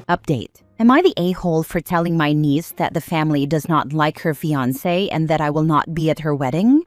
Update. Am I the a-hole for telling my niece that the family does not like her fiancé and that I will not be at her wedding?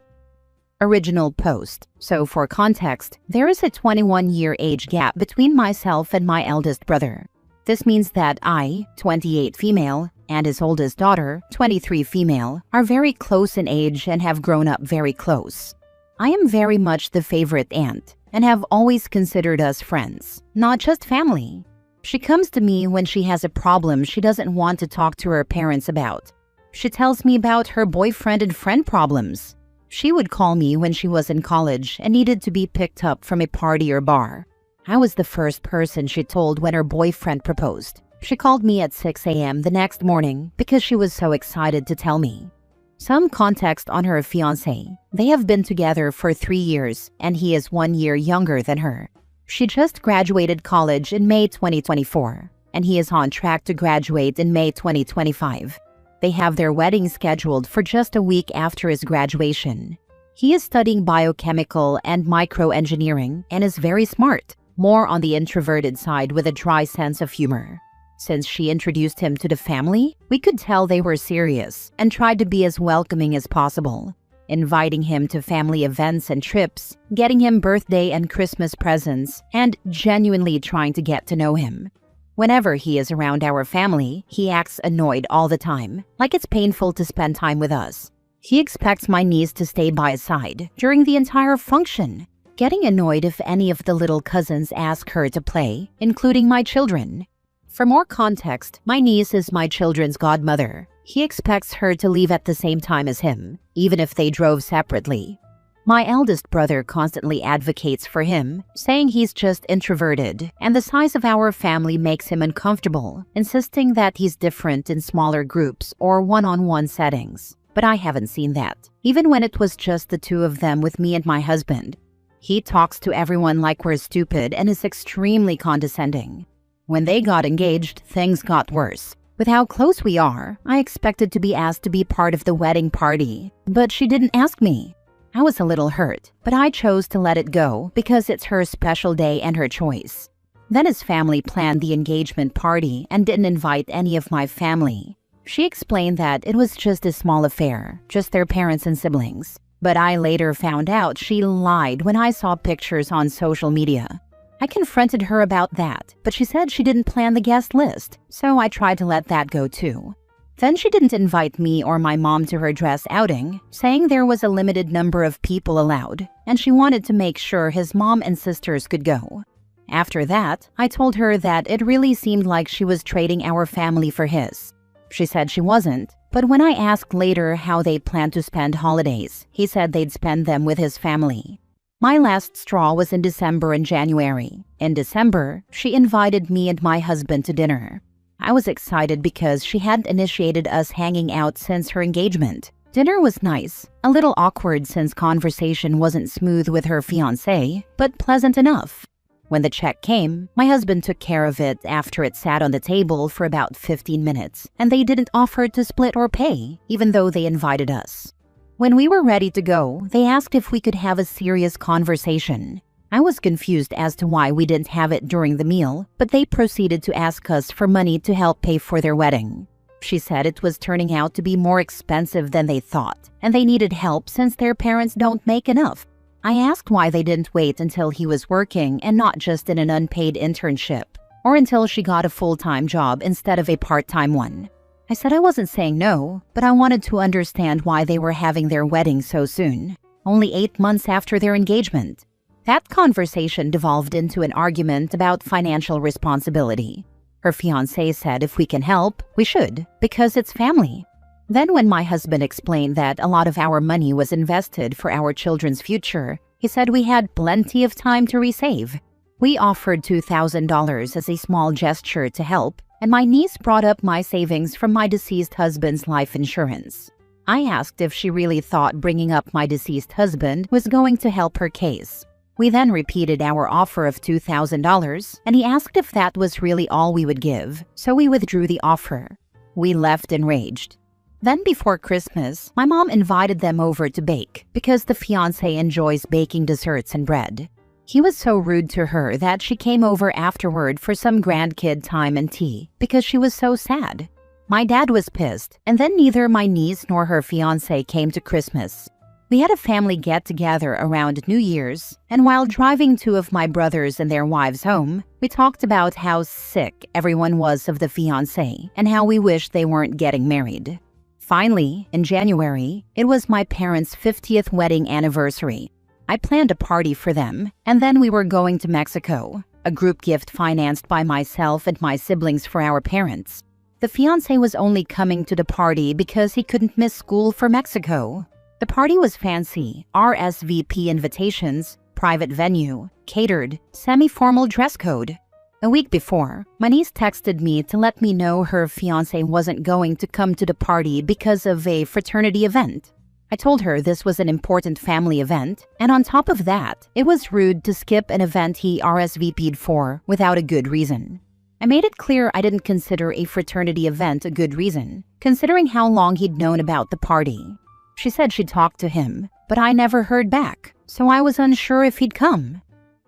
Original post. So for context, there is a 21-year age gap between myself and my eldest brother. This means that I, 28 female, and his oldest daughter, 23 female, are very close in age and have grown up very close. I am very much the favorite aunt and have always considered us friends, not just family. She comes to me when she has a problem she doesn't want to talk to her parents about. She tells me about her boyfriend and friend problems. She would call me when she was in college and needed to be picked up from a party or bar. I was the first person she told when her boyfriend proposed. She called me at 6 a.m. the next morning because she was so excited to tell me. Some context on her fiancé. They have been together for 3 years and he is 1 year younger than her. She just graduated college in May 2024 and he is on track to graduate in May 2025. They have their wedding scheduled for just a week after his graduation. He is studying biochemical and microengineering and is very smart, more on the introverted side with a dry sense of humor. Since she introduced him to the family, we could tell they were serious and tried to be as welcoming as possible, inviting him to family events and trips, getting him birthday and Christmas presents, and genuinely trying to get to know him. Whenever he is around our family, he acts annoyed all the time, like it's painful to spend time with us. He expects my niece to stay by his side during the entire function, getting annoyed if any of the little cousins ask her to play, including my children. For more context, my niece is my children's godmother. He expects her to leave at the same time as him, even if they drove separately. My eldest brother constantly advocates for him, saying he's just introverted and the size of our family makes him uncomfortable, insisting that he's different in smaller groups or one-on-one settings. But I haven't seen that, even when it was just the two of them with me and my husband. He talks to everyone like we're stupid and is extremely condescending. When they got engaged, things got worse. With how close we are, I expected to be asked to be part of the wedding party, but she didn't ask me. I was a little hurt, but I chose to let it go because it's her special day and her choice. Then his family planned the engagement party and didn't invite any of my family. She explained that it was just a small affair, just their parents and siblings. But I later found out she lied when I saw pictures on social media. I confronted her about that, but she said she didn't plan the guest list, so I tried to let that go too. Then she didn't invite me or my mom to her dress outing, saying there was a limited number of people allowed, and she wanted to make sure his mom and sisters could go. After that, I told her that it really seemed like she was trading our family for his. She said she wasn't, but when I asked later how they planned to spend holidays, he said they'd spend them with his family. My last straw was in December and January. In December, she invited me and my husband to dinner. I was excited because she hadn't initiated us hanging out since her engagement. Dinner was nice, a little awkward since conversation wasn't smooth with her fiancé, but pleasant enough. When the check came, my husband took care of it after it sat on the table for about 15 minutes, and they didn't offer to split or pay, even though they invited us. When we were ready to go, they asked if we could have a serious conversation. I was confused as to why we didn't have it during the meal, but they proceeded to ask us for money to help pay for their wedding. She said it was turning out to be more expensive than they thought, and they needed help since their parents don't make enough. I asked why they didn't wait until he was working and not just in an unpaid internship, or until she got a full-time job instead of a part-time one. I said I wasn't saying no, but I wanted to understand why they were having their wedding so soon, only 8 months after their engagement. That conversation devolved into an argument about financial responsibility. Her fiancé said if we can help, we should, because it's family. Then when my husband explained that a lot of our money was invested for our children's future, he said we had plenty of time to resave. We offered $2,000 as a small gesture to help, and my niece brought up my savings from my deceased husband's life insurance. I asked if she really thought bringing up my deceased husband was going to help her case. We then repeated our offer of $2,000, and he asked if that was really all we would give, so we withdrew the offer. We left enraged. Then before Christmas, my mom invited them over to bake because the fiancé enjoys baking desserts and bread. He was so rude to her that she came over afterward for some grandkid time and tea because she was so sad. My dad was pissed, and then neither my niece nor her fiancé came to Christmas. We had a family get-together around New Year's, and while driving two of my brothers and their wives home, we talked about how sick everyone was of the fiancé and how we wished they weren't getting married. Finally, in January, it was my parents' 50th wedding anniversary. I planned a party for them, and then we were going to Mexico, a group gift financed by myself and my siblings for our parents. The fiancé was only coming to the party because he couldn't miss school for Mexico. The party was fancy, RSVP invitations, private venue, catered, semi-formal dress code. A week before, my niece texted me to let me know her fiancé wasn't going to come to the party because of a fraternity event. I told her this was an important family event, and on top of that, it was rude to skip an event he RSVP'd for without a good reason. I made it clear I didn't consider a fraternity event a good reason, considering how long he'd known about the party. She said she'd talked to him, but I never heard back, so I was unsure if he'd come.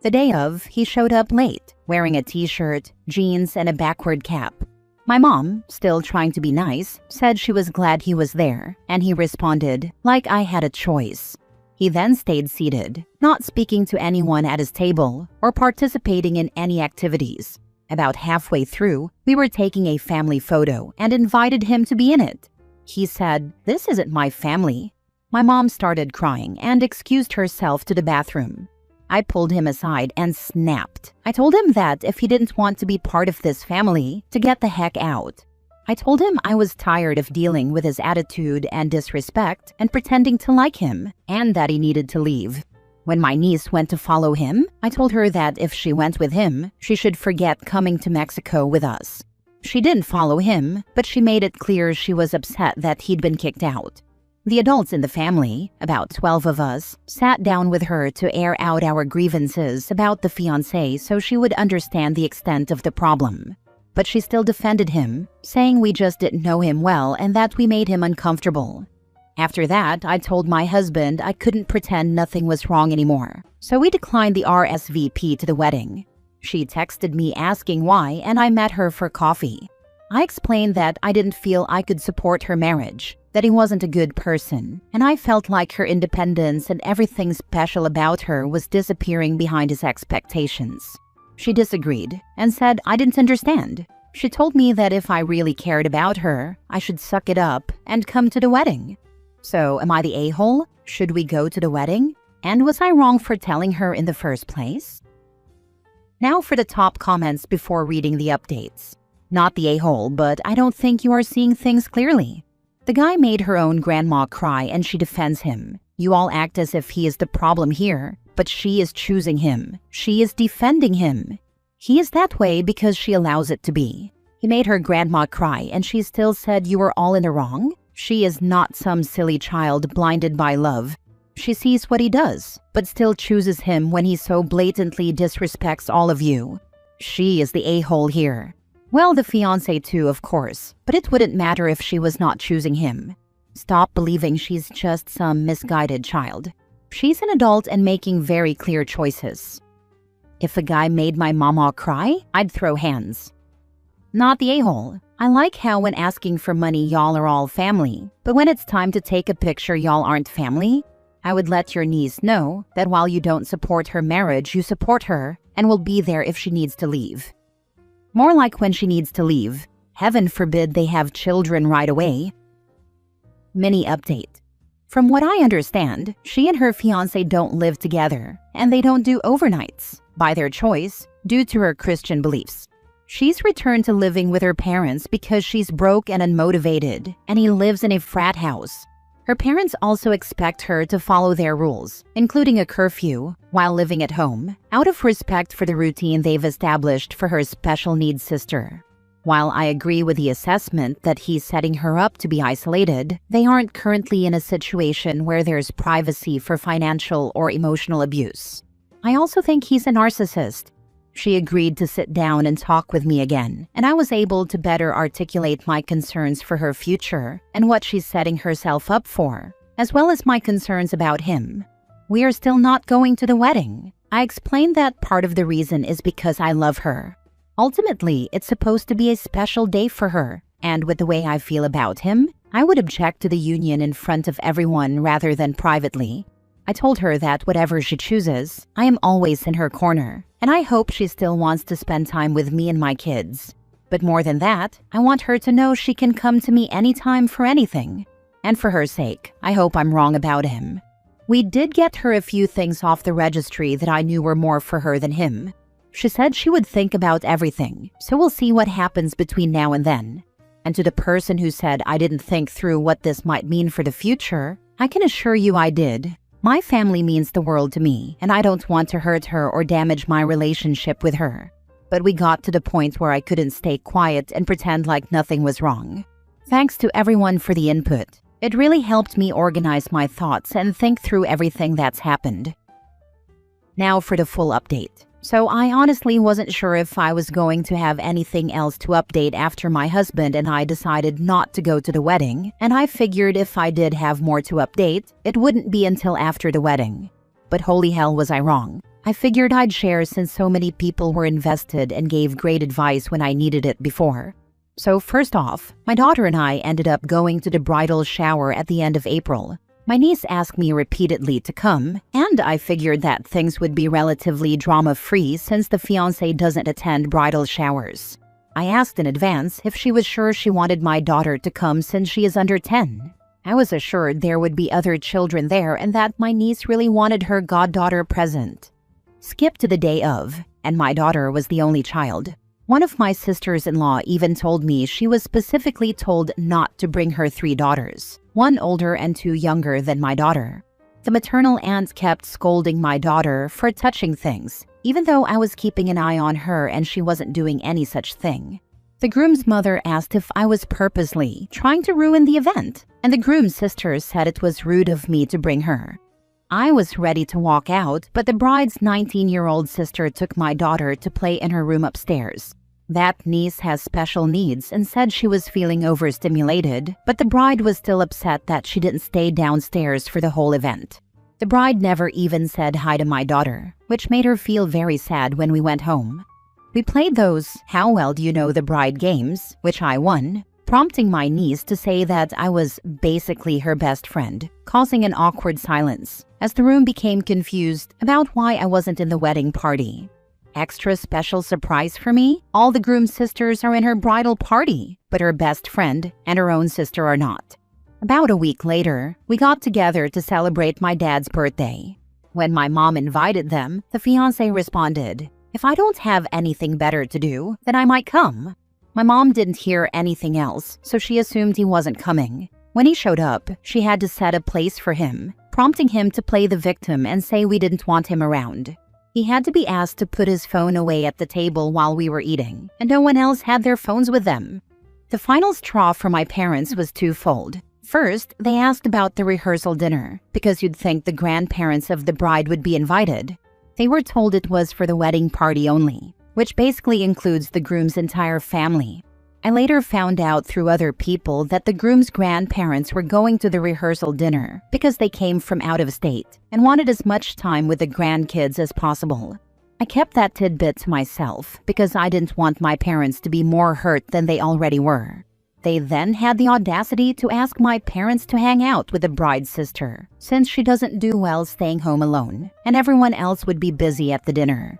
The day of, he showed up late, wearing a t-shirt, jeans, and a backward cap. My mom, still trying to be nice, said she was glad he was there, and he responded, like I had a choice. He then stayed seated, not speaking to anyone at his table or participating in any activities. About halfway through, we were taking a family photo and invited him to be in it. He said, "This isn't my family." My mom started crying and excused herself to the bathroom. I pulled him aside and snapped. I told him that if he didn't want to be part of this family, to get the heck out. I told him I was tired of dealing with his attitude and disrespect and pretending to like him, and that he needed to leave. When my niece went to follow him, I told her that if she went with him, she should forget coming to Mexico with us. She didn't follow him, but she made it clear she was upset that he'd been kicked out. The adults in the family, about 12 of us, sat down with her to air out our grievances about the fiancé so she would understand the extent of the problem. But she still defended him, saying we just didn't know him well and that we made him uncomfortable. After that, I told my husband I couldn't pretend nothing was wrong anymore, so we declined the RSVP to the wedding. She texted me asking why, and I met her for coffee. I explained that I didn't feel I could support her marriage, that he wasn't a good person, and I felt like her independence and everything special about her was disappearing behind his expectations. She disagreed and said I didn't understand. She told me that if I really cared about her, I should suck it up and come to the wedding. So, am I the a-hole? Should we go to the wedding? And was I wrong for telling her in the first place? Now for the top comments before reading the updates. Not the a-hole, but I don't think you are seeing things clearly. The guy made her own grandma cry and she defends him. You all act as if he is the problem here, but she is choosing him. She is defending him. He is that way because she allows it to be. He made her grandma cry and she still said you were all in the wrong? She is not some silly child blinded by love. She sees what he does, but still chooses him when he so blatantly disrespects all of you. She is the a-hole here. Well, the fiancé too, of course, but it wouldn't matter if she was not choosing him. Stop believing she's just some misguided child. She's an adult and making very clear choices. If a guy made my mama cry, I'd throw hands. Not the a-hole. I like how when asking for money y'all are all family, but when it's time to take a picture y'all aren't family? I would let your niece know that while you don't support her marriage, you support her and will be there if she needs to leave. More like when she needs to leave. Heaven forbid they have children right away. Mini update. From what I understand, she and her fiancé don't live together, and they don't do overnights, by their choice, due to her Christian beliefs. She's returned to living with her parents because she's broke and unmotivated, and he lives in a frat house. Her parents also expect her to follow their rules, including a curfew, while living at home, out of respect for the routine they've established for her special needs sister. While I agree with the assessment that he's setting her up to be isolated, they aren't currently in a situation where there's privacy for financial or emotional abuse. I also think he's a narcissist. She agreed to sit down and talk with me again, and I was able to better articulate my concerns for her future and what she's setting herself up for, as well as my concerns about him. We are still not going to the wedding. I explained that part of the reason is because I love her. Ultimately, it's supposed to be a special day for her, and with the way I feel about him, I would object to the union in front of everyone rather than privately. I told her that whatever she chooses, I am always in her corner, and I hope she still wants to spend time with me and my kids. But more than that, I want her to know she can come to me anytime for anything. And for her sake, I hope I'm wrong about him. We did get her a few things off the registry that I knew were more for her than him. She said she would think about everything, so we'll see what happens between now and then. And to the person who said I didn't think through what this might mean for the future, I can assure you I did. My family means the world to me, and I don't want to hurt her or damage my relationship with her. But we got to the point where I couldn't stay quiet and pretend like nothing was wrong. Thanks to everyone for the input. It really helped me organize my thoughts and think through everything that's happened. Now for the full update. So I honestly wasn't sure if I was going to have anything else to update after my husband and I decided not to go to the wedding, and I figured if I did have more to update, it wouldn't be until after the wedding. But holy hell was I wrong. I figured I'd share since so many people were invested and gave great advice when I needed it before. So first off, my daughter and I ended up going to the bridal shower at the end of April. My niece asked me repeatedly to come, and I figured that things would be relatively drama-free since the fiance doesn't attend bridal showers. I asked in advance if she was sure she wanted my daughter to come since she is under 10. I was assured there would be other children there and that my niece really wanted her goddaughter present. Skip to the day of, and my daughter was the only child. One of my sisters-in-law even told me she was specifically told not to bring her 3 daughters, 1 older and 2 younger than my daughter. The maternal aunt kept scolding my daughter for touching things, even though I was keeping an eye on her and she wasn't doing any such thing. The groom's mother asked if I was purposely trying to ruin the event, and the groom's sisters said it was rude of me to bring her. I was ready to walk out, but the bride's 19-year-old sister took my daughter to play in her room upstairs. That niece has special needs and said she was feeling overstimulated, but the bride was still upset that she didn't stay downstairs for the whole event. The bride never even said hi to my daughter, which made her feel very sad when we went home. We played those "How well do you know the bride" games, which I won, prompting my niece to say that I was basically her best friend, causing an awkward silence, as the room became confused about why I wasn't in the wedding party. Extra special surprise for me? All the groom's sisters are in her bridal party, but her best friend and her own sister are not. About a week later, we got together to celebrate my dad's birthday. When my mom invited them, the fiancé responded, "If I don't have anything better to do, then I might come." My mom didn't hear anything else, so she assumed he wasn't coming. When he showed up, she had to set a place for him, prompting him to play the victim and say we didn't want him around. He had to be asked to put his phone away at the table while we were eating, and no one else had their phones with them. The final straw for my parents was twofold. First, they asked about the rehearsal dinner, because you'd think the grandparents of the bride would be invited. They were told it was for the wedding party only, which basically includes the groom's entire family. I later found out through other people that the groom's grandparents were going to the rehearsal dinner because they came from out of state and wanted as much time with the grandkids as possible. I kept that tidbit to myself because I didn't want my parents to be more hurt than they already were. They then had the audacity to ask my parents to hang out with the bride's sister, since she doesn't do well staying home alone, and everyone else would be busy at the dinner.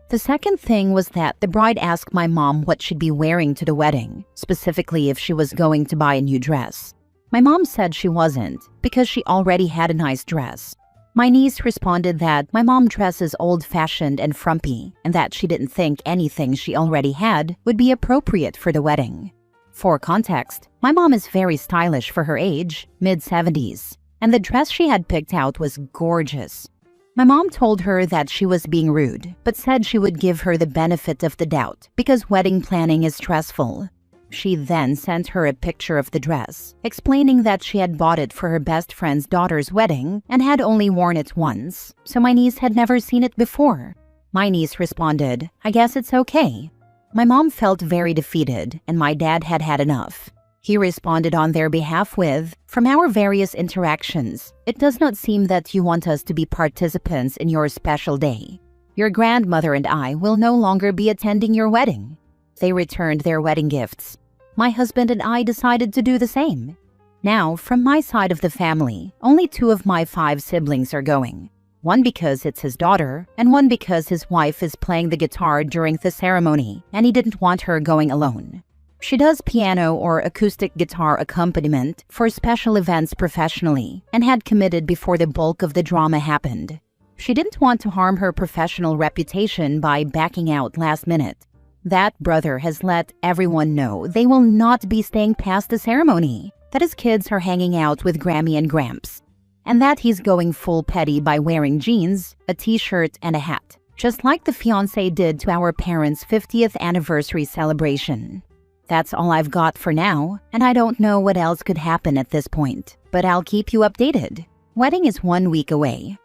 The second thing was that the bride asked my mom what she'd be wearing to the wedding, specifically if she was going to buy a new dress. My mom said she wasn't, because she already had a nice dress. My niece responded that my mom dresses old-fashioned and frumpy, and that she didn't think anything she already had would be appropriate for the wedding. For context, my mom is very stylish for her age, mid-70s, and the dress she had picked out was gorgeous. My mom told her that she was being rude, but said she would give her the benefit of the doubt because wedding planning is stressful. She then sent her a picture of the dress, explaining that she had bought it for her best friend's daughter's wedding and had only worn it once, so my niece had never seen it before. My niece responded, "I guess it's okay." My mom felt very defeated, and my dad had had enough. He responded on their behalf with, "From our various interactions, it does not seem that you want us to be participants in your special day." Your grandmother and I will no longer be attending your wedding." They returned their wedding gifts. My husband and I decided to do the same. Now, from my side of the family, only 2 of my 5 siblings are going. One because it's his daughter, and one because his wife is playing the guitar during the ceremony, and he didn't want her going alone. She does piano or acoustic guitar accompaniment for special events professionally, and had committed before the bulk of the drama happened. She didn't want to harm her professional reputation by backing out last minute. That brother has let everyone know they will not be staying past the ceremony, that his kids are hanging out with Grammy and Gramps, and that he's going full petty by wearing jeans, a t-shirt, and a hat, just like the fiancé did to our parents' 50th anniversary celebration. That's all I've got for now, and I don't know what else could happen at this point, but I'll keep you updated. Wedding is 1 week away.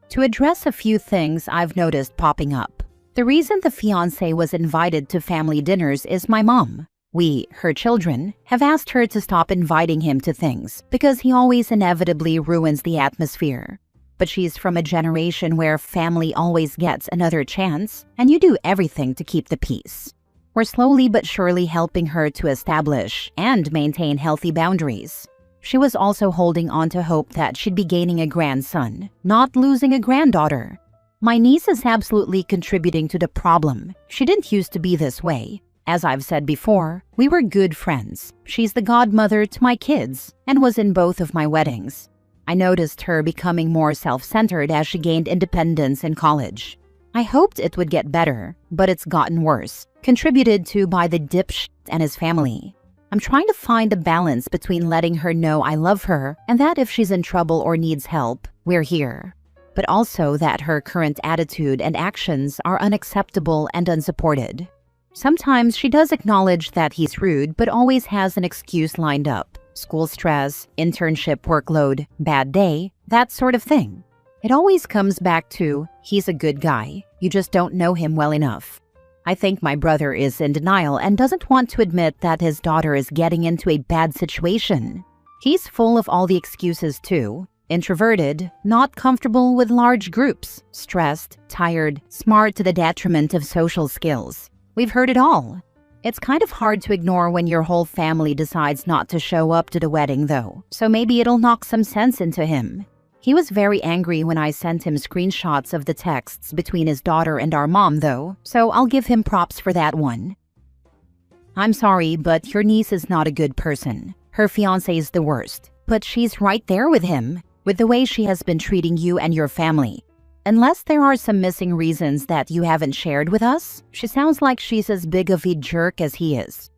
To address a few things I've noticed popping up. The reason the fiancé was invited to family dinners is my mom. We, her children, have asked her to stop inviting him to things because he always inevitably ruins the atmosphere. But she's from a generation where family always gets another chance, and you do everything to keep the peace. We're slowly but surely helping her to establish and maintain healthy boundaries. She was also holding on to hope that she'd be gaining a grandson, not losing a granddaughter. My niece is absolutely contributing to the problem. She didn't used to be this way. As I've said before, we were good friends. She's the godmother to my kids and was in both of my weddings. I noticed her becoming more self-centered as she gained independence in college. I hoped it would get better, but it's gotten worse, contributed to by the dipshit and his family. I'm trying to find a balance between letting her know I love her and that if she's in trouble or needs help, we're here. But also that her current attitude and actions are unacceptable and unsupported. Sometimes she does acknowledge that he's rude, but always has an excuse lined up. School stress, internship workload, bad day, that sort of thing. It always comes back to, he's a good guy, you just don't know him well enough. I think my brother is in denial and doesn't want to admit that his daughter is getting into a bad situation. He's full of all the excuses too. Introverted, not comfortable with large groups, stressed, tired, smart to the detriment of social skills. We've heard it all. It's kind of hard to ignore when your whole family decides not to show up to the wedding though, so maybe it'll knock some sense into him. He was very angry when I sent him screenshots of the texts between his daughter and our mom though, so I'll give him props for that one. I'm sorry, but your niece is not a good person. Her fiancé is the worst, but she's right there with him, with the way she has been treating you and your family. Unless there are some missing reasons that you haven't shared with us, she sounds like she's as big of a jerk as he is.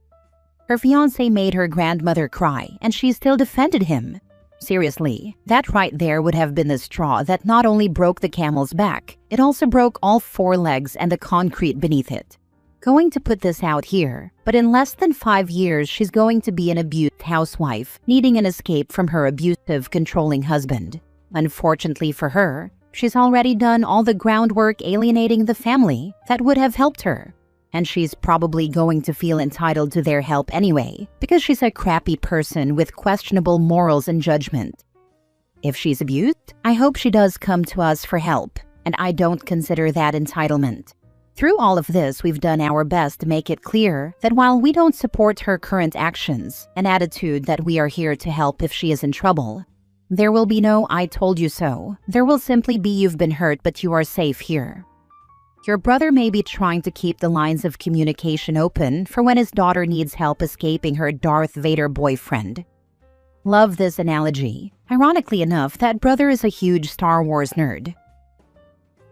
Her fiancé made her grandmother cry, and she still defended him. Seriously, that right there would have been the straw that not only broke the camel's back, it also broke all 4 legs and the concrete beneath it. Going to put this out here, but in less than 5 years she's going to be an abused housewife, needing an escape from her abusive, controlling husband. Unfortunately for her, she's already done all the groundwork alienating the family that would have helped her. And she's probably going to feel entitled to their help anyway, because she's a crappy person with questionable morals and judgment. If she's abused, I hope she does come to us for help, and I don't consider that entitlement. Through all of this, we've done our best to make it clear that while we don't support her current actions, an attitude that we are here to help if she is in trouble, there will be no "I told you so." There will simply be "you've been hurt, but you are safe here." Your brother may be trying to keep the lines of communication open for when his daughter needs help escaping her Darth Vader boyfriend. Love this analogy. Ironically enough, that brother is a huge Star Wars nerd.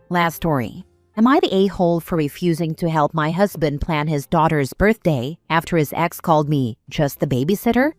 Last story. Am I the a-hole for refusing to help my husband plan his daughter's birthday after his ex called me just the babysitter?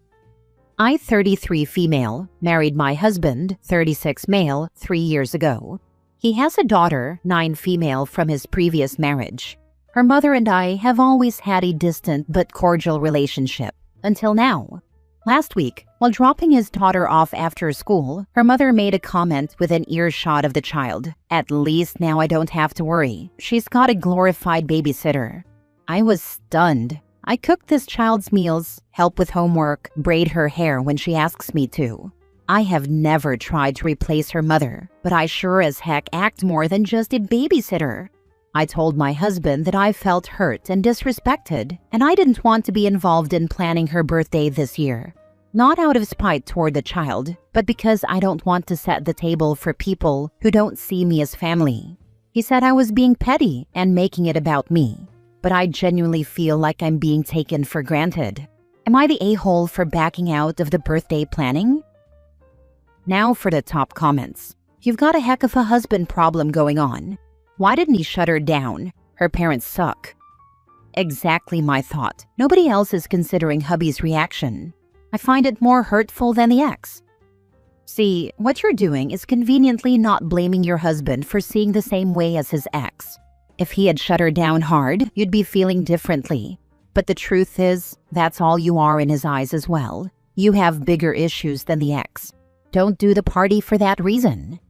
I, 33 female, married my husband, 36 male, 3 years ago. He has a daughter, 9 female, from his previous marriage. Her mother and I have always had a distant but cordial relationship, until now. Last week, while dropping his daughter off after school, her mother made a comment within earshot of the child. "At least now I don't have to worry. She's got a glorified babysitter." I was stunned. I cook this child's meals, help with homework, braid her hair when she asks me to. I have never tried to replace her mother, but I sure as heck act more than just a babysitter. I told my husband that I felt hurt and disrespected, and I didn't want to be involved in planning her birthday this year. Not out of spite toward the child, but because I don't want to set the table for people who don't see me as family. He said I was being petty and making it about me, but I genuinely feel like I'm being taken for granted. Am I the a-hole for backing out of the birthday planning? Now for the top comments. You've got a heck of a husband problem going on. Why didn't he shut her down? Her parents suck. Exactly my thought. Nobody else is considering hubby's reaction. I find it more hurtful than the ex. See, what you're doing is conveniently not blaming your husband for seeing the same way as his ex. If he had shut her down hard, you'd be feeling differently. But the truth is, that's all you are in his eyes as well. You have bigger issues than the ex. Don't do the party for that reason.